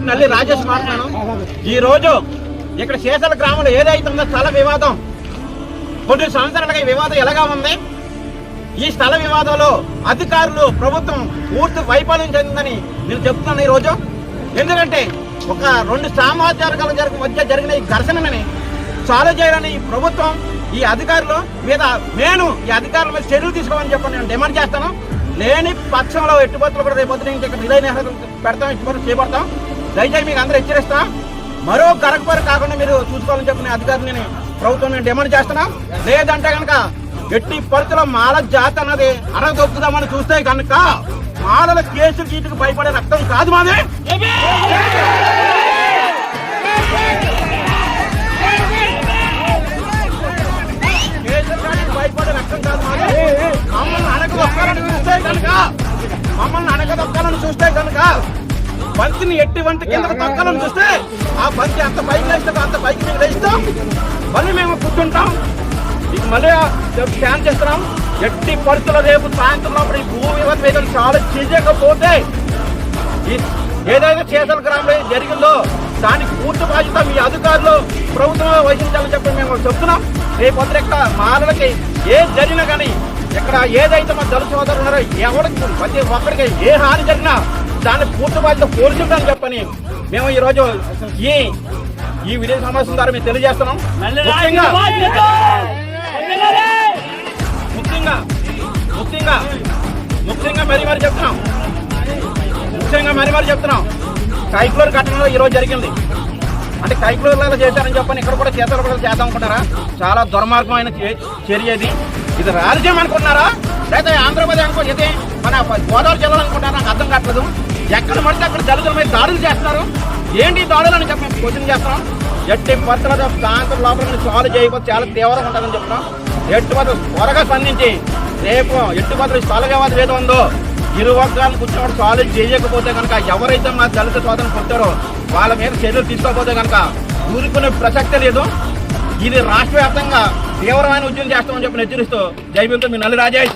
నల్లి రాజేష్ మాట్లాడుతున్నాను. ఈ రోజు ఇక్కడ శేషల గ్రామంలో ఏదైతుందో స్థల వివాదం, కొన్ని సంవత్సరాలుగా ఈ వివాదం ఎలాగా ఉంది. ఈ స్థల వివాదంలో అధికారులు ప్రభుత్వం పూర్తి వైఫల్యం చెందిందని నేను చెప్తున్నాను ఈ రోజు. ఎందుకంటే ఒక రెండు సామాజిక వర్గాల మధ్య జరిగిన ఈ ఘర్షణని సాల్వ్ చేయాలని ఈ ప్రభుత్వం ఈ అధికారులు మీద ఈ అధికారుల మీద చర్యలు తీసుకోమని చెప్పి నేను డిమాండ్ చేస్తాను. లేని పక్షంలో ఎట్టుబడులు కూడా రేపు నుంచి ఇంకా విధి పెడతాం, ఎట్టుబడులు చేపడతాం. దయచేసి మీకు అందరూ హెచ్చరిస్తాం. మరో గరకపరి కాకుండా మీరు చూసుకోవాలని చెప్పిన అధికారులని ప్రభుత్వం నేను డిమాండ్ చేస్తున్నాం. లేదంటే కనుక ఎట్టి పరిస్థితుల్లో మాల జాతి అన్నది అరగదొక్కుదామని చూస్తే కనుక మాలల కేసులు చీటుకు భయపడే రక్తం కాదు మాది. భయపడే రక్తం కాదు మాది. మమ్మల్ని అణగదొక్కాలని చూస్తే కనుక బంతిని ఎట్టి వంటి కిందకు తొక్కాలని చూస్తే ఆ బంతి అంత పైకి లేస్తే అంత పైకి మేము లేస్తాం. మళ్ళీ మేము కూర్చుంటాం. మళ్ళీ ప్లాన్ చేస్తున్నాం. ఎట్టి పరిస్థితుల్లో రేపు సాయంత్రం లోపల ఈ భూ వివాదం చాలా చేయకపోతే ఏదైతే చేతల గ్రామంలో జరిగిందో దానికి పూర్తి బాధ్యత మీ అధికారులు ప్రభుత్వం వహించాలని చెప్పి మేము చెప్తున్నాం. రేపు ఇక్కడ మాలలకి ఏం జరిగినా కానీ ఇక్కడ ఏదైతే మా దళిత సోదరులు ఉన్నారో ఎవరికి ప్రతి ఒక్కరికి ఏ హాని జరిగినా దాన్ని పూర్తి బాధ్యత పోల్చుంటామని చెప్పని మేము ఈరోజు ఈ విలేజ్ సమావేశం ద్వారా మేము తెలియజేస్తున్నాం. ముఖ్యంగా మరి చెప్తున్నాం కైక్లూరు ఘటనలో ఈరోజు జరిగింది. అంటే కైక్లూరులో చేశారని చెప్పని ఇక్కడ కూడా చేతలు కూడా చేద్దాం అనుకుంటారా? చాలా దుర్మార్గమైన చర్య ఇది రాజకీయం అనుకుంటున్నారా లేదా ఆంధ్రప్రదేశ్ అనుకుంటే మన గోదావరి జిల్లాలో అనుకుంటారా? నాకు అర్థం కావట్లేదు. ఎక్కడ పడితే అక్కడ దళితుల మీద దాడులు చేస్తున్నారు. ఏంటి దాడులు అని చెప్పి క్వశ్చన్ చేస్తున్నాం. ఎట్టి పరిస్థితుల్లో సాయంత్రం లోపల సాల్వ్ చేయకపోతే చాలా తీవ్రంగా ఉంటుందని చెప్తున్నాం. ఎట్టుబడులు త్వరగా స్పందించి రేపు ఎట్టుబడులు స్థల వివాదం ఏదో ఉందో ఇరు వర్గాలను కూర్చోవడం సాల్వ్ చేయకపోతే కనుక ఎవరైతే మా దళిత సోదరులు కొట్టారో వాళ్ళ మీద చర్యలు తీసుకోకపోతే కనుక ఊరుకునే ప్రసక్తే లేదు. ఇది రాష్ట్ర వ్యాప్తంగా తీవ్రమైన ఉద్యమం చేస్తామని చెప్పి హెచ్చరిస్తూ జై భీమ్తో మీ నల్లి రాజేష్.